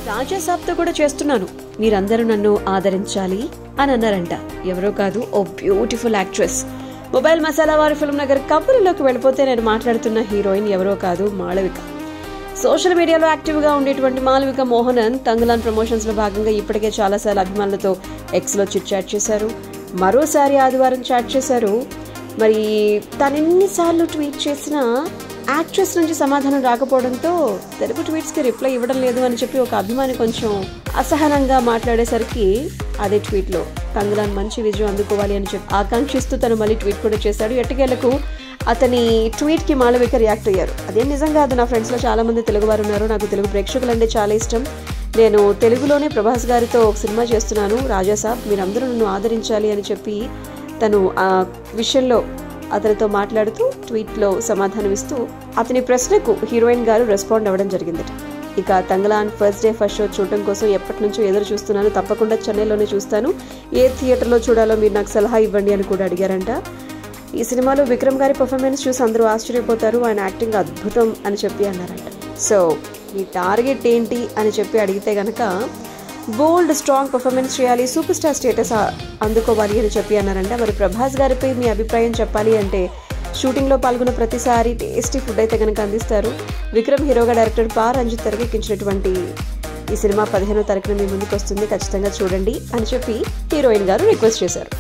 రాజాసాబ్తో కూడా చేస్తున్నాను, మీరందరూ నన్ను ఆదరించాలి అని అన్నారంట. ఎవరో కాదు, ఓ బ్యూటిఫుల్ యాక్ట్రెస్. మొబైల్ మసాలా వారి ఫిల్మ్ నగర్ కబుర్లోకి వెళ్ళిపోతే నేను మాట్లాడుతున్న హీరోయిన్ ఎవరో కాదు, మాళవిక. సోషల్ మీడియాలో యాక్టివ్ గా ఉండేటువంటి మాళవిక మోహనన్ తంగలాన్ ప్రమోషన్స్ లో భాగంగా ఇప్పటికే చాలాసార్లు అభిమానులతో ఎక్స్ లో చిట్ చాట్ చేశారు. మరోసారి ఆదివారం చాట్ చేశారు. మరి తను ఎన్నిసార్లు ట్వీట్ చేసినా యాక్ట్రెస్ నుంచి సమాధానం రాకపోవడంతో తెలుగు ట్వీట్స్ కి రిప్లై ఇవ్వడం లేదు అని చెప్పి ఒక అభిమాని కొంచెం అసహనంగా మాట్లాడేసరికి అదే ట్వీట్ లో తంగలాన్ మంచి విజయం అందుకోవాలి అని చెప్పి ఆకాంక్షిస్తూ తను మళ్ళీ ట్వీట్ కూడా చేశాడు. ఎట్టకేలకు అతని ట్వీట్ కి మాళవిక రియాక్ట్ అయ్యారు. అదేం నిజం కాదు, నా ఫ్రెండ్స్ లో చాలా మంది తెలుగు వారు ఉన్నారు, నాకు తెలుగు ప్రేక్షకులు అంటే చాలా ఇష్టం, నేను తెలుగులోనే ప్రభాస్ గారితో ఒక సినిమా చేస్తున్నాను రాజాసాబ్, మీరందరూ నన్ను ఆదరించాలి అని చెప్పి తను ఆ విషయంలో అతనితో మాట్లాడుతూ ట్వీట్లో సమాధానం ఇస్తూ అతని ప్రశ్నకు హీరోయిన్ గారు రెస్పాండ్ అవ్వడం జరిగిందట. ఇక Thangalaan first day first show చూడటం కోసం ఎప్పటి నుంచో ఎదురు చూస్తున్నాను, తప్పకుండా చెన్నైలోనే చూస్తాను, ఏ థియేటర్లో చూడాలో మీరు నాకు సలహా ఇవ్వండి అని కూడా అడిగారంట. ఈ సినిమాలో విక్రమ్ గారి పర్ఫార్మెన్స్ చూసి అందరూ ఆశ్చర్యపోతారు, ఆయన యాక్టింగ్ అద్భుతం అని చెప్పి అన్నారంట. సో మీ టార్గెట్ ఏంటి అని చెప్పి అడిగితే గనక బోల్డ్ స్ట్రాంగ్ పర్ఫార్మెన్స్ చేయాలి, సూపర్ స్టార్ స్టేటస్ అందుకోవాలి అని చెప్పి అన్నారంట. మరి ప్రభాస్ గారిపై మీ అభిప్రాయం చెప్పాలి అంటే షూటింగ్లో పాల్గొన్న ప్రతిసారి టేస్టీ ఫుడ్ అయితే కనుక అందిస్తారు. విక్రమ్ హీరోగా డైరెక్టర్ పా రంజిత్ తెరకెక్కించినటువంటి ఈ సినిమా 15వ తారీఖున మీ ముందుకు వస్తుంది, ఖచ్చితంగా చూడండి అని చెప్పి హీరోయిన్ గారు రిక్వెస్ట్ చేశారు.